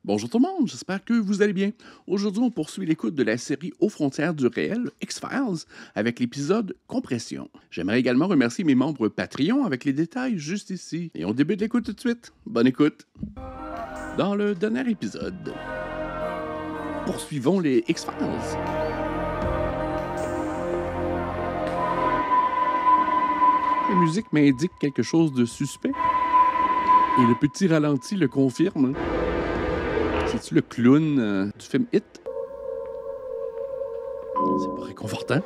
Bonjour tout le monde, j'espère que vous allez bien. Aujourd'hui, on poursuit l'écoute de la série Aux frontières du réel, X-Files, avec l'épisode Compression. J'aimerais également remercier mes membres Patreon avec les détails juste ici. Et on débute l'écoute tout de suite. Bonne écoute. Dans le dernier épisode, poursuivons les X-Files. La musique m'indique quelque chose de suspect. Et le petit ralenti le confirme. C'est-tu le clown du film Hit? C'est pas réconfortant.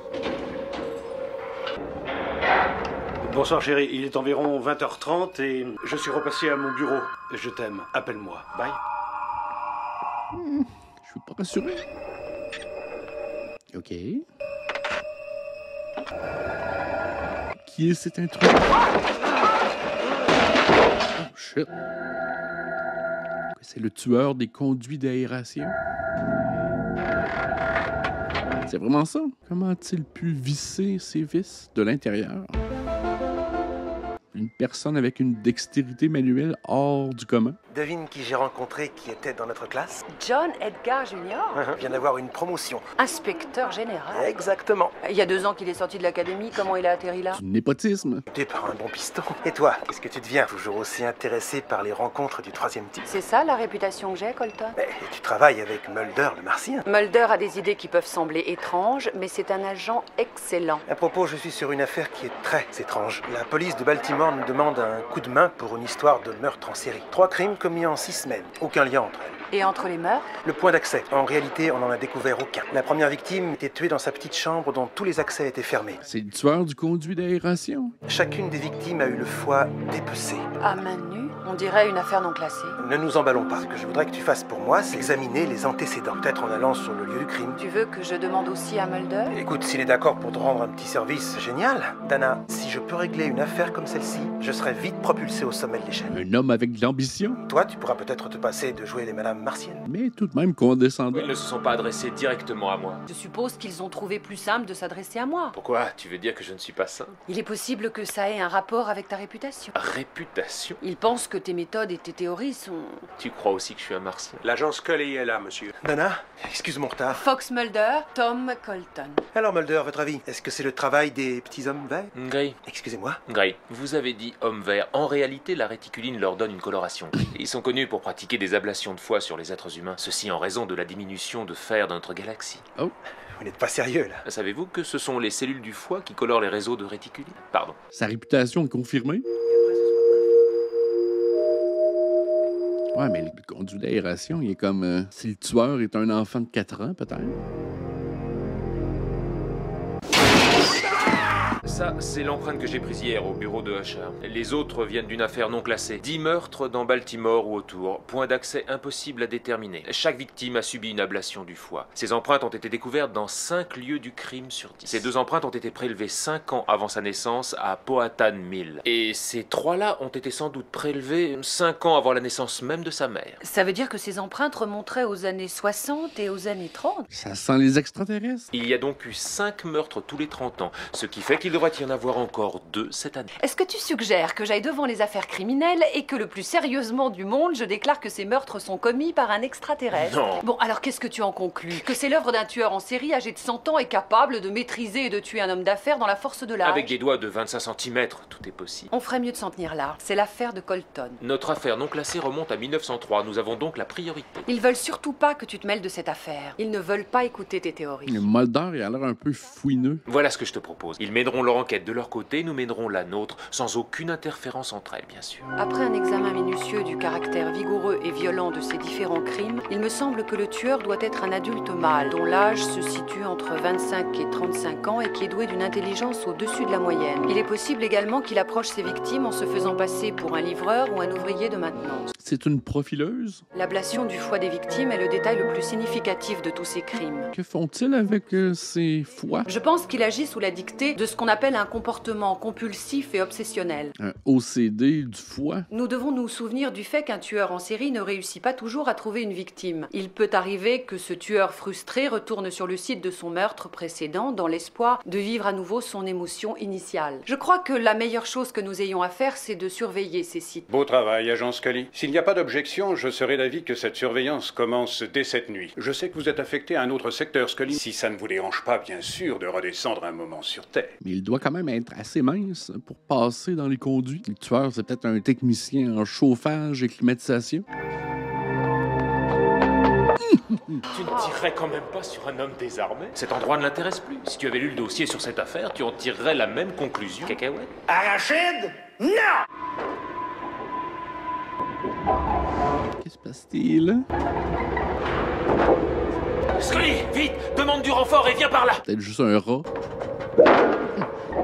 Bonsoir chérie, il est environ 20h30 et je suis repassé à mon bureau. Je t'aime, appelle-moi. Bye. Je suis pas rassuré. OK. Qui est cet intrus? Oh, shit. C'est le tueur des conduits d'aération. C'est vraiment ça? Comment a-t-il pu visser ses vis de l'intérieur? Une personne avec une dextérité manuelle hors du commun. Devine qui j'ai rencontré qui était dans notre classe? John Edgar Jr. Vient d'avoir une promotion. Inspecteur général. Exactement. Il y a 2 ans qu'il est sorti de l'académie, comment il a atterri là? Du népotisme. T'es pas un bon piston. Et toi, qu'est-ce que tu deviens? Toujours aussi intéressé par les rencontres du troisième type? C'est ça la réputation que j'ai, Colton? Et tu travailles avec Mulder, le martien. Mulder a des idées qui peuvent sembler étranges, mais c'est un agent excellent. À propos, je suis sur une affaire qui est très étrange. La police de Baltimore nous demande un coup de main pour une histoire de meurtre en série. 3 crimes commis en 6 semaines. Aucun lien entre elles. Et entre les meurtres? Le point d'accès. En réalité, on n'en a découvert aucun. La première victime était tuée dans sa petite chambre dont tous les accès étaient fermés. C'est le tueur du conduit d'aération. Chacune des victimes a eu le foie dépecé. À main nue? On dirait une affaire non classée. Ne nous emballons pas. Ce que je voudrais que tu fasses pour moi, c'est examiner les antécédents. Peut-être en allant sur le lieu du crime. Tu veux que je demande aussi à Mulder? Écoute, s'il est d'accord pour te rendre un petit service, génial. Dana, si je peux régler une affaire comme celle-ci, je serai vite propulsé au sommet de l'échelle. Un homme avec de l'ambition, Toi, tu pourras peut-être te passer de jouer les madames martiennes. mais tout de même condescendant. Ils ne se sont pas adressés directement à moi. Je suppose qu'ils ont trouvé plus simple de s'adresser à moi. Pourquoi? Tu veux dire que je ne suis pas sain? Il est possible que ça ait un rapport avec ta réputation. Réputation? Ils pensent que tes méthodes et tes théories sont... Tu crois aussi que je suis un martien? L'agent Scully est là, monsieur. Dana, excuse mon retard. Fox Mulder, Tom Colton. Alors Mulder, votre avis, est-ce que c'est le travail des petits hommes verts? Gray. Excusez-moi. Gray, vous avez dit homme vert. En réalité, la réticuline leur donne une coloration. Ils sont connus pour pratiquer des ablations de foie sur les êtres humains. Ceci en raison de la diminution de fer de notre galaxie. Oh, Vous n'êtes pas sérieux, là. Savez-vous que ce sont les cellules du foie qui colorent les réseaux de réticuline? Pardon. sa réputation est confirmée. Ouais, mais le conduit d'aération, il est comme... si le tueur est un enfant de 4 ans, peut-être. Ça, c'est l'empreinte que j'ai prise hier au bureau de HR. Les autres viennent d'une affaire non classée. 10 meurtres dans Baltimore ou autour. Point d'accès impossible à déterminer. Chaque victime a subi une ablation du foie. Ces empreintes ont été découvertes dans 5 lieux du crime sur 10. Ces 2 empreintes ont été prélevées 5 ans avant sa naissance à Powhatan Mill. Et ces 3-là ont été sans doute prélevées 5 ans avant la naissance même de sa mère. Ça veut dire que ces empreintes remonteraient aux années 60 et aux années 30? Ça sent les extraterrestres. Il y a donc eu 5 meurtres tous les 30 ans, ce qui fait qu'il devrait y en avoir encore 2 cette année. Est-ce que tu suggères que j'aille devant les affaires criminelles et que le plus sérieusement du monde, je déclare que ces meurtres sont commis par un extraterrestre? Non. Bon, alors qu'est-ce que tu en conclus? Que c'est l'œuvre d'un tueur en série âgé de 100 ans et capable de maîtriser et de tuer un homme d'affaires dans la force de l'âge? Avec des doigts de 25 cm, tout est possible. On ferait mieux de s'en tenir là. C'est l'affaire de Colton. Notre affaire non classée remonte à 1903, nous avons donc la priorité. Ils veulent surtout pas que tu te mêles de cette affaire. Ils ne veulent pas écouter tes théories. Le Mulder, il a l'air un peu fouineux. Voilà ce que je te propose. Ils mèneront leur enquête de leur côté, nous mènerons la nôtre, sans aucune interférence entre elles, bien sûr. Après un examen minutieux du caractère vigoureux et violent de ces différents crimes, il me semble que le tueur doit être un adulte mâle, dont l'âge se situe entre 25 et 35 ans et qui est doué d'une intelligence au-dessus de la moyenne. Il est possible également qu'il approche ses victimes en se faisant passer pour un livreur ou un ouvrier de maintenance. C'est une profileuse. L'ablation du foie des victimes est le détail le plus significatif de tous ces crimes. Que font-ils avec ces foies? Je pense qu'il agit sous la dictée de ce qu'on appelle s'appelle un comportement compulsif et obsessionnel. Un OCD du foie. Nous devons nous souvenir du fait qu'un tueur en série ne réussit pas toujours à trouver une victime. Il peut arriver que ce tueur frustré retourne sur le site de son meurtre précédent dans l'espoir de vivre à nouveau son émotion initiale. Je crois que la meilleure chose que nous ayons à faire, c'est de surveiller ces sites. Beau travail, agent Scully. S'il n'y a pas d'objection, je serai d'avis que cette surveillance commence dès cette nuit. Je sais que vous êtes affecté à un autre secteur, Scully. Si ça ne vous dérange pas, bien sûr, de redescendre un moment sur Terre. Mais il doit quand même être assez mince pour passer dans les conduits. Le tueur, c'est peut-être un technicien en chauffage et climatisation. Tu ne tirerais quand même pas sur un homme désarmé? Cet endroit ne l'intéresse plus. Si tu avais lu le dossier sur cette affaire, tu en tirerais la même conclusion. Cacahuète. Arachide? Non! Qu'est-ce qui se passe-t-il, là? Scully, vite! Demande du renfort et viens par là! Peut-être juste un rat.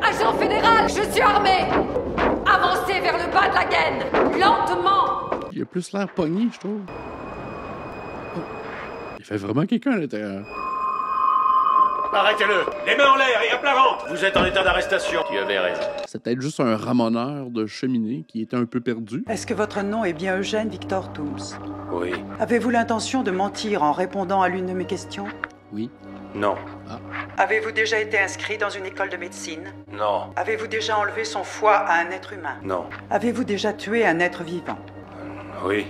Agent fédéral, je suis armé! Avancez vers le bas de la gaine, lentement! Il a plus l'air pogné, je trouve. Oh. Il fait vraiment quelqu'un à l'intérieur. Arrêtez-le! Les mains en l'air et à plat ventre! Vous êtes en état d'arrestation. Tu avais raison. C'est peut-être juste un ramoneur de cheminée qui était un peu perdu. Est-ce que votre nom est bien Eugène Victor Toombs? Oui. Avez-vous l'intention de mentir en répondant à l'une de mes questions? Oui. Non. Avez-vous déjà été inscrit dans une école de médecine? Non. Avez-vous déjà enlevé son foie à un être humain? Non. Avez-vous déjà tué un être vivant? Oui.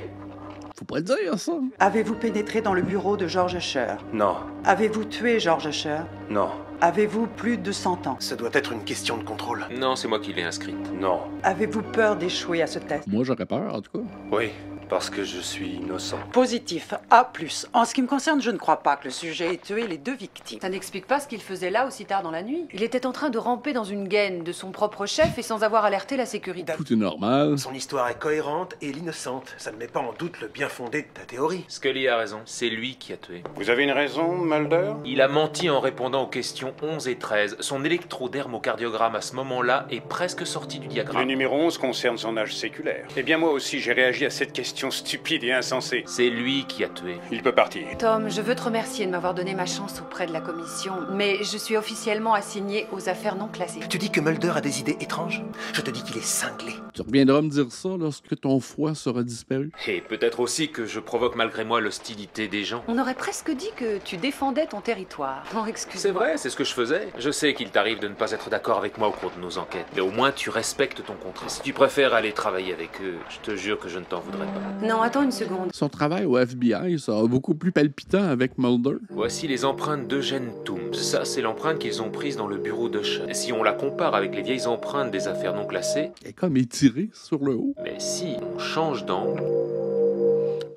Faut pas le dire, ça. Avez-vous pénétré dans le bureau de George Usher? Non. Avez-vous tué George Usher? Non. Avez-vous plus de 100 ans? Ce doit être une question de contrôle. Non, c'est moi qui l'ai inscrite. Non. Avez-vous peur d'échouer à ce test? Moi, j'aurais peur, en tout cas. Oui. Parce que je suis innocent. Positif, A+. En ce qui me concerne, je ne crois pas que le sujet ait tué les deux victimes. Ça n'explique pas ce qu'il faisait là aussi tard dans la nuit. Il était en train de ramper dans une gaine de son propre chef et sans avoir alerté la sécurité. Tout est normal. Son histoire est cohérente et l'innocente. Ça ne met pas en doute le bien fondé de ta théorie. Scully a raison. C'est lui qui a tué. Vous avez une raison, Mulder? Il a menti en répondant aux questions 11 et 13. Son électrodermocardiogramme à ce moment-là est presque sorti du Le diagramme. numéro 11 concerne son âge séculaire. Eh bien, moi aussi, j'ai réagi à cette question stupide et insensée. C'est lui qui a tué. Il peut partir. Tom, je veux te remercier de m'avoir donné ma chance auprès de la commission, mais je suis officiellement assignée aux affaires non classées. Tu dis que Mulder a des idées étranges? Je te dis qu'il est cinglé. Tu reviendras me dire ça lorsque ton foie sera disparu. Et peut-être aussi que je provoque malgré moi l'hostilité des gens. On aurait presque dit que tu défendais ton territoire. Oh, excuse-moi. C'est vrai, c'est ce que je faisais. Je sais qu'il t'arrive de ne pas être d'accord avec moi au cours de nos enquêtes, mais au moins tu respectes ton contrat. Si tu préfères aller travailler avec eux, je te jure que je ne t'en voudrais pas. Non, attends une seconde. Son travail au FBI sera beaucoup plus palpitant avec Mulder. Voici les empreintes d'Eugène Toombs. Ça, c'est l'empreinte qu'ils ont prise dans le bureau d'Usher. Si on la compare avec les vieilles empreintes des affaires non classées, Elle est comme étirée sur le haut. mais si on change d'angle,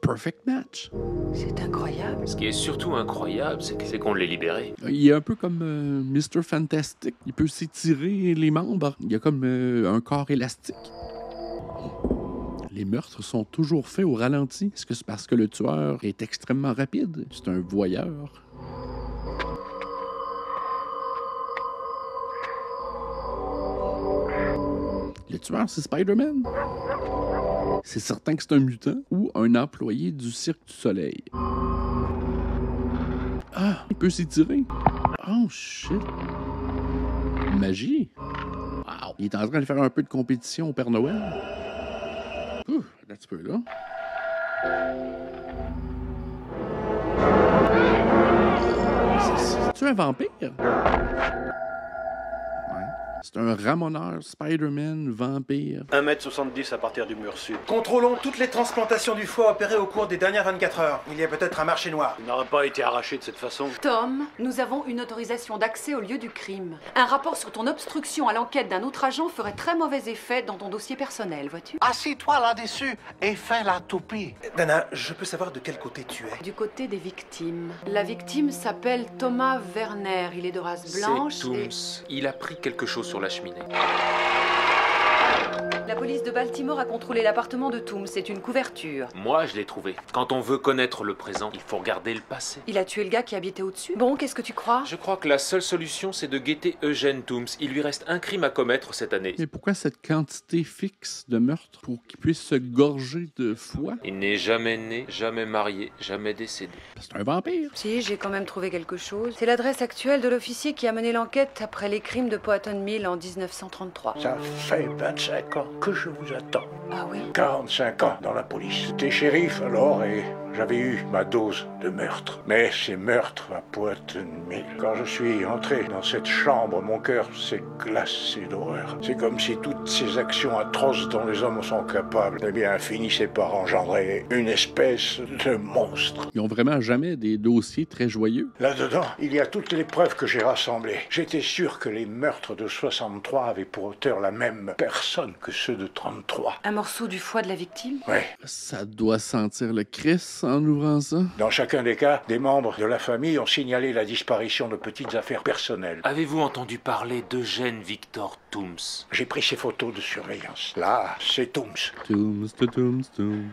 Perfect match. C'est incroyable. ce qui est surtout incroyable, c'est qu'on l'ait libéré. Il est un peu comme Mr. Fantastic. Il peut s'étirer les membres. Il a comme un corps élastique. Les meurtres sont toujours faits au ralenti. Est-ce que c'est parce que le tueur est extrêmement rapide? C'est un voyeur. Le tueur, c'est Spider-Man? C'est certain que c'est un mutant ou un employé du Cirque du Soleil. Ah, il peut s'étirer. Oh, shit. Magie. Wow. Il est en train de faire un peu de compétition au Père Noël. Ouh, un petit peu là. C'est-tu un vampire? Ouais. C'est un ramoneur, Spider-Man, vampire. 1m70 à partir du mur sud. Contrôlons toutes les transplantations du foie opérées au cours des dernières 24 heures. Il y a peut-être un marché noir. Il n'aurait pas été arraché de cette façon. Tom, nous avons une autorisation d'accès au lieu du crime. Un rapport sur ton obstruction à l'enquête d'un autre agent ferait très mauvais effet dans ton dossier personnel, vois-tu? Assieds-toi là-dessus et fais la toupie. Dana, je peux savoir de quel côté tu es? Du côté des victimes. La victime s'appelle Thomas Werner. Il est de race blanche C'est Toombs. Il a pris quelque chose sur la cheminée. La police de Baltimore a contrôlé l'appartement de Toombs. C'est une couverture. Moi, je l'ai trouvé. Quand on veut connaître le présent, il faut regarder le passé. Il a tué le gars qui habitait au-dessus. Bon, qu'est-ce que tu crois? Je crois que la seule solution, c'est de guetter Eugène Toombs. Il lui reste un crime à commettre cette année. Mais pourquoi cette quantité fixe de meurtres pour qu'il puisse se gorger de foie? Il n'est jamais né, jamais marié, jamais décédé. C'est un vampire. Si, j'ai quand même trouvé quelque chose. C'est l'adresse actuelle de l'officier qui a mené l'enquête après les crimes de Powhatan Mill en 1933. Ça fait 25 ans que je vous attends. Ah oui? 45 ans dans la police. J'étais shérif alors et j'avais eu ma dose de meurtre. Mais ces meurtres à Powhatan Mill. Quand je suis entré dans cette chambre, mon cœur s'est glacé d'horreur. C'est comme si toutes ces actions atroces dont les hommes sont capables, eh bien, finissaient par engendrer une espèce de monstre. Ils ont vraiment jamais des dossiers très joyeux. Là-dedans, il y a toutes les preuves que j'ai rassemblées. J'étais sûr que les meurtres de 63 avaient pour auteur la même personne que ceux de 33. Un morceau du foie de la victime? Ouais. Ça doit sentir le Christ en ouvrant ça. Dans chacun des cas, des membres de la famille ont signalé la disparition de petites affaires personnelles. Avez-vous entendu parler d'Eugène Victor Toombs? J'ai pris ses photos de surveillance. Là, c'est Toombs. Toombs.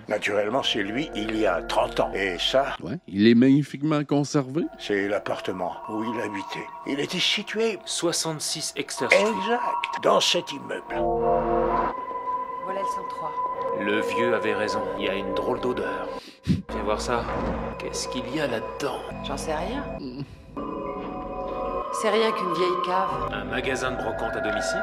Naturellement, c'est lui il y a 30 ans. Et ça, Ouais, il est magnifiquement conservé. c'est l'appartement où il habitait. Il était situé 66 Exeter Street. exact dans cet immeuble. Voilà le 103. Le vieux avait raison, il y a une drôle d'odeur. Viens voir ça. Qu'est-ce qu'il y a là-dedans? J'en sais rien. C'est rien qu'une vieille cave. Un magasin de brocante à domicile?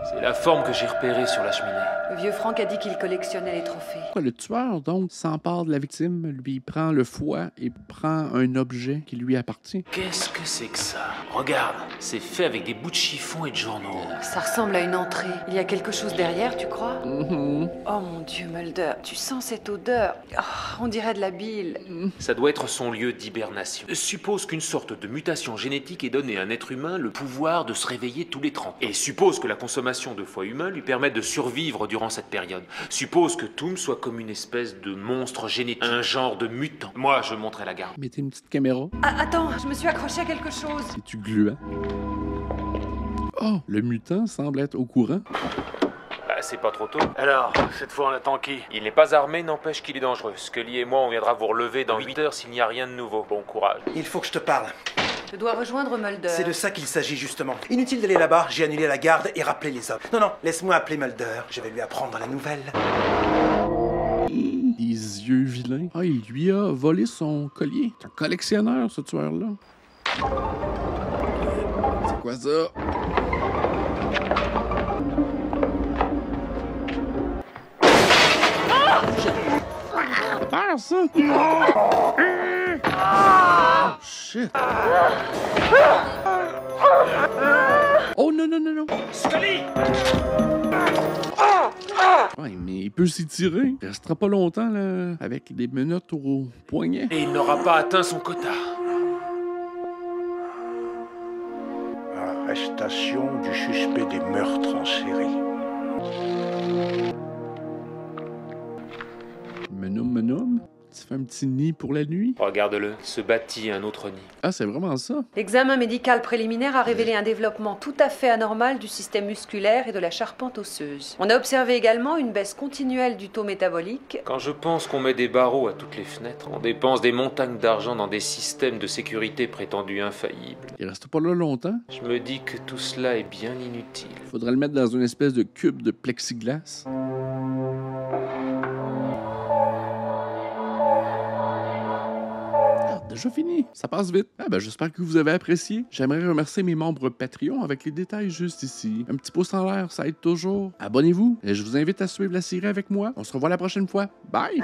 C'est la forme que j'ai repérée sur la cheminée. Le vieux Frank a dit qu'il collectionnait les trophées. Quoi, le tueur, donc, s'empare de la victime, lui prend le foie et prend un objet qui lui appartient. Qu'est-ce que c'est que ça? Regarde, c'est fait avec des bouts de chiffon et de journaux. Ça ressemble à une entrée. Il y a quelque chose derrière, tu crois? Mhm. Oh mon Dieu, Mulder, tu sens cette odeur? Oh, on dirait de la bile. Ça doit être son lieu d'hibernation. Suppose qu'une sorte de mutation génétique ait donné à un être humain le pouvoir de se réveiller tous les 30 ans. Et suppose que la consommation de foie humain lui permette de survivre durant cette période. Suppose que Toombs soit comme une espèce de monstre génétique, un genre de mutant. Moi, je monterai la garde. Mettez une petite caméra. Ah, attends, je me suis accroché à quelque chose. C'est-tu gluant? Oh, le mutant semble être au courant. Bah, c'est pas trop tôt. Alors, cette fois on attend qui? Il n'est pas armé, n'empêche qu'il est dangereux. Scully et moi, on viendra vous relever dans 8 heures s'il n'y a rien de nouveau. Bon courage. Il faut que je te parle. Je dois rejoindre Mulder. C'est de ça qu'il s'agit justement. Inutile d'aller là-bas, j'ai annulé la garde et rappelé les hommes. Non, laisse-moi appeler Mulder. Je vais lui apprendre la nouvelle. Les yeux vilains. Ah, il lui a volé son collier. C'est un collectionneur, ce tueur-là. C'est quoi ça? Ah, ça! Oh, shit! Oh, non! Scully! Ouais, mais il peut s'y tirer. Il restera pas longtemps, là, avec des menottes au poignet. Et il n'aura pas atteint son quota. Arrestation du suspect des meurtres en série. Menum? Tu fais un petit nid pour la nuit? Regarde-le, il se bâtit un autre nid. Ah, c'est vraiment ça? L'examen médical préliminaire a révélé un développement tout à fait anormal du système musculaire et de la charpente osseuse. On a observé également une baisse continuelle du taux métabolique. Quand je pense qu'on met des barreaux à toutes les fenêtres, on dépense des montagnes d'argent dans des systèmes de sécurité prétendus infaillibles. Il reste pas là longtemps. Je me dis que tout cela est bien inutile. Faudrait le mettre dans une espèce de cube de plexiglas. Déjà fini. Ça passe vite. Ah ben, j'espère que vous avez apprécié. J'aimerais remercier mes membres Patreon avec les détails juste ici. Un petit pouce en l'air, ça aide toujours. Abonnez-vous et je vous invite à suivre la série avec moi. On se revoit la prochaine fois. Bye!